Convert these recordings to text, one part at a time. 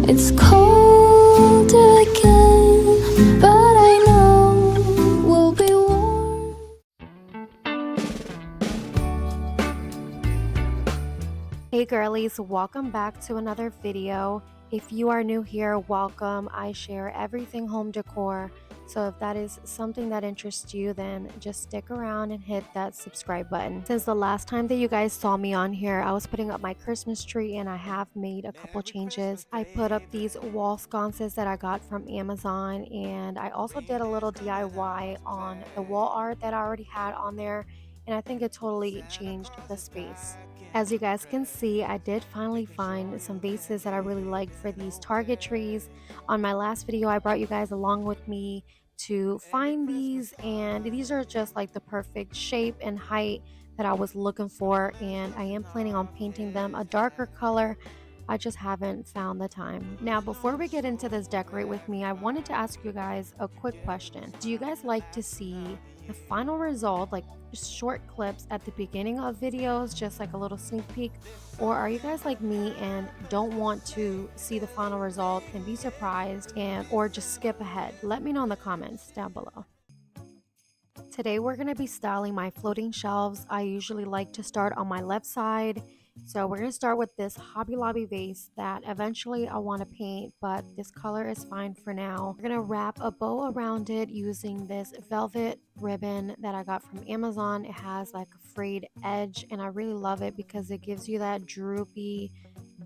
It's cold again, but I know we'll be warm. Hey girlies, welcome back to another video. If you are new here, welcome. I share everything home decor, so if that is something that interests you, then just stick around and hit that subscribe button. Since the last time that you guys saw me on here, I was putting up my Christmas tree and I have made a couple changes. I put up these wall sconces that I got from Amazon, and I also did a little DIY on the wall art that I already had on there, and I think it totally changed the space. As you guys can see, I did finally find some vases that I really like for these Target trees. On my last video, I brought you guys along with me to find these, and these are just like the perfect shape and height that I was looking for, and I am planning on painting them a darker color. I just haven't found the time. Now, before we get into this decorate with me, I wanted to ask you guys a quick question. Do you guys like to see the final result, like just short clips at the beginning of videos, just like a little sneak peek? Or are you guys like me and don't want to see the final result and be surprised, or just skip ahead? Let me know in the comments down below. Today we're going to be styling my floating shelves. I usually like to start on my left side. So we're going to start with this Hobby Lobby vase that eventually I want to paint, but this color is fine for now. We're going to wrap a bow around it using this velvet ribbon that I got from Amazon. It has like a frayed edge and I really love it because it gives you that droopy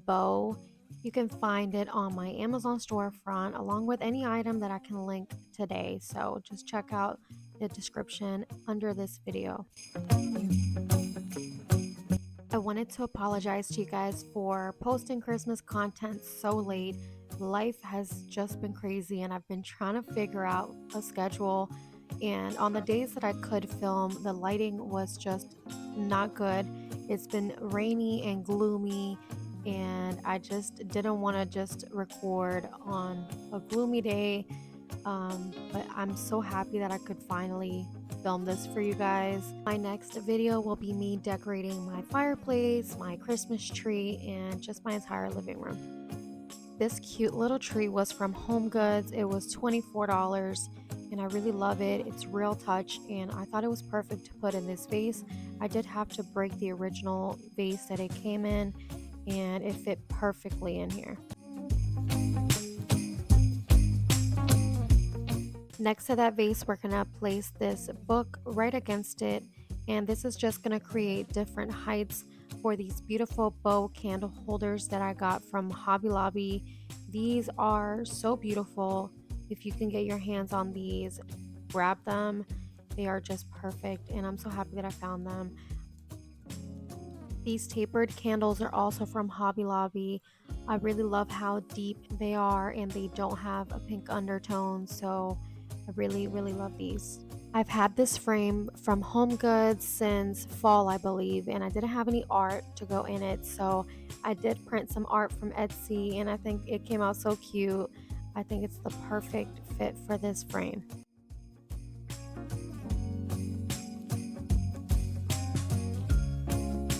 bow. You can find it on my Amazon storefront along with any item that I can link today. So just check out the description under this video. I wanted to apologize to you guys for posting Christmas content so late. Life has just been crazy and I've been trying to figure out a schedule, and on the days that I could film, the lighting was just not good. It's been rainy and gloomy, and I just didn't want to just record on a gloomy day. But I'm so happy that I could finally film this for you guys. My next video will be me decorating my fireplace, my Christmas tree, and just my entire living room. This cute little tree was from Home Goods. It was $24 and I really love it. It's real touch and I thought it was perfect to put in this vase. I did have to break the original vase that it came in, and it fit perfectly in here. Next to that vase, we're going to place this book right against it, and this is just going to create different heights for these beautiful bow candle holders that I got from Hobby Lobby. These are so beautiful. If you can get your hands on these, grab them. They are just perfect, and I'm so happy that I found them. These tapered candles are also from Hobby Lobby. I really love how deep they are and they don't have a pink undertone, so I really love these. I've had this frame from Home Goods since fall, I believe, and I didn't have any art to go in it, so I did print some art from Etsy and I think it came out so cute. I think it's the perfect fit for this frame.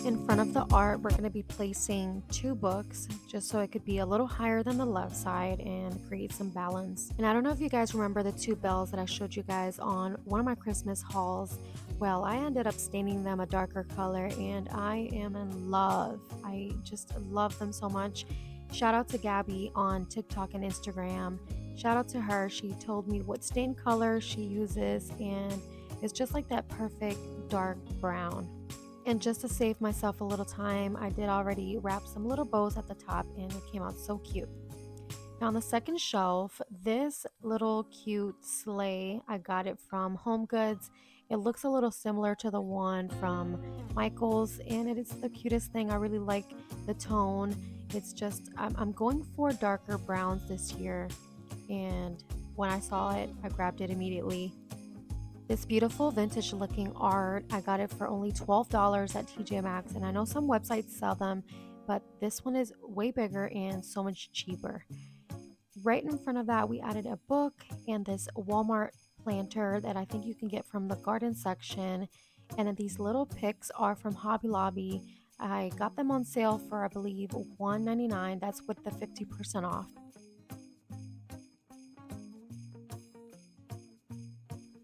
In front of the art, we're going to be placing two books just so it could be a little higher than the left side and create some balance. And I don't know if you guys remember the two bells that I showed you guys on one of my Christmas hauls. Well, I ended up staining them a darker color and I am in love. I just love them so much. Shout out to Gabby on TikTok and Instagram. Shout out to her. She told me what stain color she uses and it's just like that perfect dark brown. And just to save myself a little time, I did already wrap some little bows at the top and it came out so cute. Now on the second shelf, this little cute sleigh, I got it from Home Goods. It looks a little similar to the one from Michael's and it is the cutest thing. I really like the tone. It's just, I'm going for darker browns this year, and when I saw it, I grabbed it immediately. This beautiful vintage looking art, I got it for only $12 at TJ Maxx, and I know some websites sell them, but this one is way bigger and so much cheaper. Right in front of that, we added a book and this Walmart planter that I think you can get from the garden section, and then these little picks are from Hobby Lobby. I got them on sale for, I believe, $1.99. That's with the 50% off.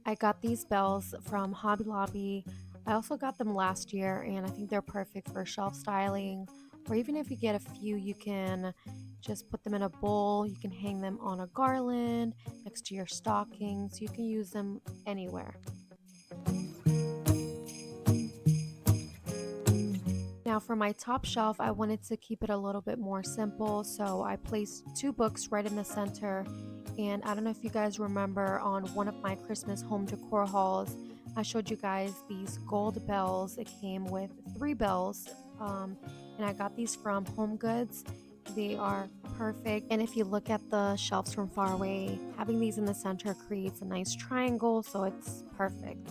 I got these bells from Hobby Lobby. I also got them last year, and I think they're perfect for shelf styling, or even if you get a few, you can just put them in a bowl. You can hang them on a garland next to your stockings. You can use them anywhere. Now for my top shelf, I wanted to keep it a little bit more simple, so I placed two books right in the center. And I don't know if you guys remember, on one of my Christmas home decor hauls, I showed you guys these gold bells. It came with 3 bells, and I got these from Home Goods. They are perfect, and if you look at the shelves from far away, having these in the center creates a nice triangle, so it's perfect.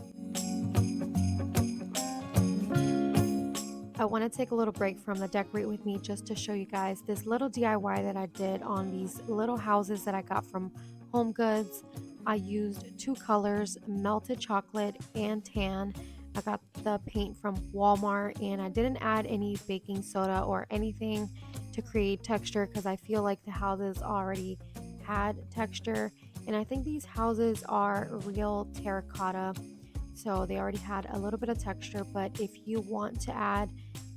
I want to take a little break from the decorate with me just to show you guys this little DIY that I did on these little houses that I got from Home Goods. I used 2 colors, melted chocolate and tan. I got the paint from Walmart, and I didn't add any baking soda or anything to create texture because I feel like the houses already had texture, and I think these houses are real terracotta, so they already had a little bit of texture. But if you want to add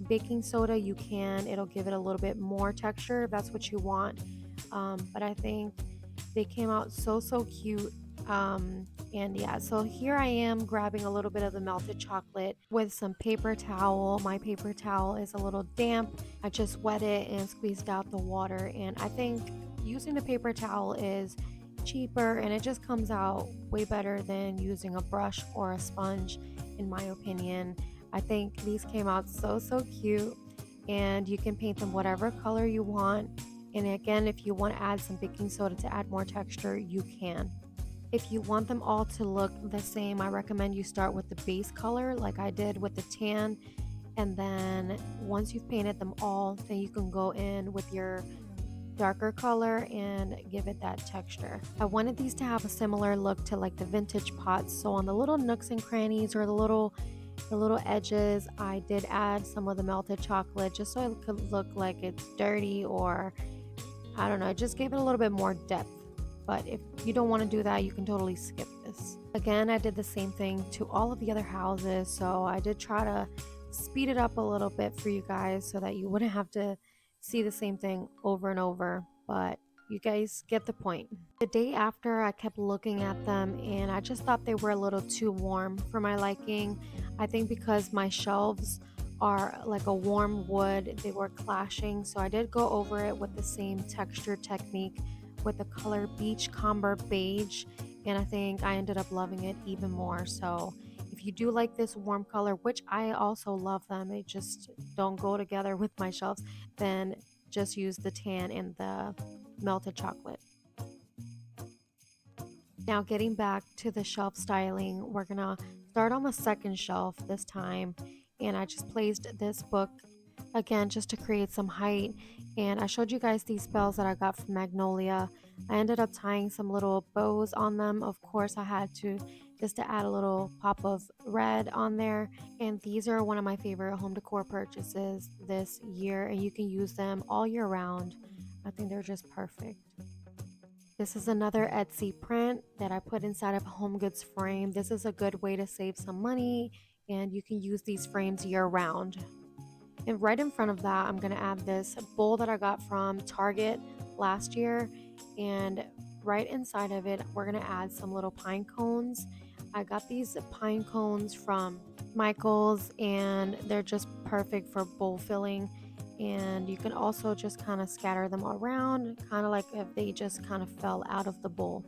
baking soda, you can. It'll give it a little bit more texture if that's what you want. But I think they came out so cute. And yeah, so here I am grabbing a little bit of the melted chocolate with some paper towel. My paper towel is a little damp. I just wet it and squeezed out the water, and I think using the paper towel is cheaper, and it just comes out way better than using a brush or a sponge, in my opinion. I think these came out so cute, and you can paint them whatever color you want. And again, if you want to add some baking soda to add more texture, you can. If you want them all to look the same, I recommend you start with the base color like I did with the tan, and then once you've painted them all, then you can go in with your darker color and give it that texture. I wanted these to have a similar look to like the vintage pots, so on the little nooks and crannies or the little edges, I did add some of the melted chocolate just so it could look like it's dirty, or I don't know, it just gave it a little bit more depth. But if you don't want to do that, you can totally skip this. Again, I did the same thing to all of the other houses, so I did try to speed it up a little bit for you guys so that you wouldn't have to see the same thing over and over, but you guys get the point. The day after, I kept looking at them and I just thought they were a little too warm for my liking. I think because my shelves are like a warm wood, they were clashing, so I did go over it with the same texture technique with the color Beachcomber Beige, and I think I ended up loving it even more. So if you do like this warm color, which I also love them, they just don't go together with my shelves, then just use the tan and the melted chocolate. Now getting back to the shelf styling, we're gonna start on the second shelf this time, and I just placed this book again just to create some height, and I showed you guys these bells that I got from Magnolia. I ended up tying some little bows on them. Of course, I had to just to add a little pop of red on there, and these are one of my favorite home decor purchases this year, and you can use them all year round. I think they're just perfect. This is another Etsy print that I put inside of a Home Goods frame. This is a good way to save some money, and you can use these frames year round. And right in front of that, I'm going to add this bowl that I got from Target last year. And right inside of it, we're going to add some little pine cones. I got these pine cones from Michael's, and they're just perfect for bowl filling. And you can also just kind of scatter them around, kind of like if they just kind of fell out of the bowl.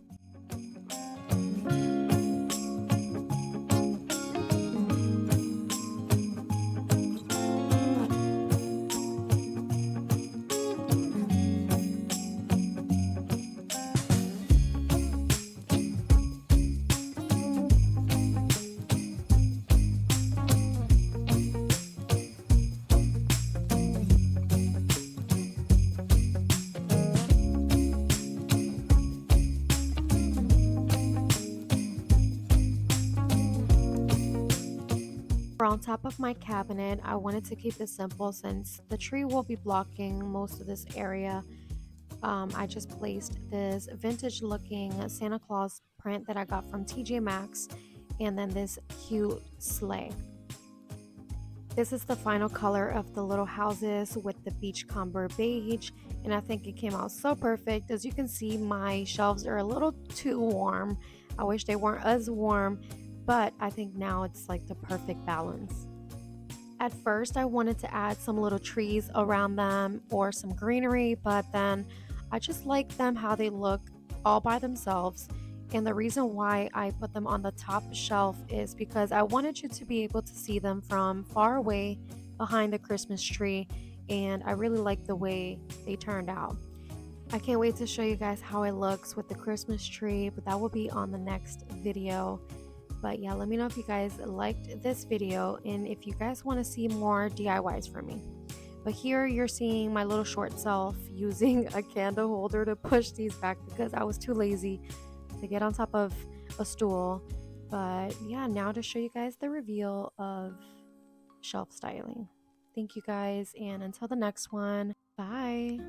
On top of my cabinet, I wanted to keep it simple since the tree will be blocking most of this area. I just placed this vintage looking Santa Claus print that I got from TJ Maxx, and then this cute sleigh. This is the final color of the little houses with the beachcomber beige, and I think it came out so perfect. As you can see, my shelves are a little too warm. I wish they weren't as warm, but I think now it's like the perfect balance. At first, I wanted to add some little trees around them or some greenery, but then I just like them how they look all by themselves. And the reason why I put them on the top shelf is because I wanted you to be able to see them from far away behind the Christmas tree. And I really like the way they turned out. I can't wait to show you guys how it looks with the Christmas tree, but that will be on the next video. But yeah, let me know if you guys liked this video and if you guys want to see more DIYs from me. But here you're seeing my little short self using a candle holder to push these back because I was too lazy to get on top of a stool. But yeah, now to show you guys the reveal of shelf styling. Thank you guys, and until the next one, bye.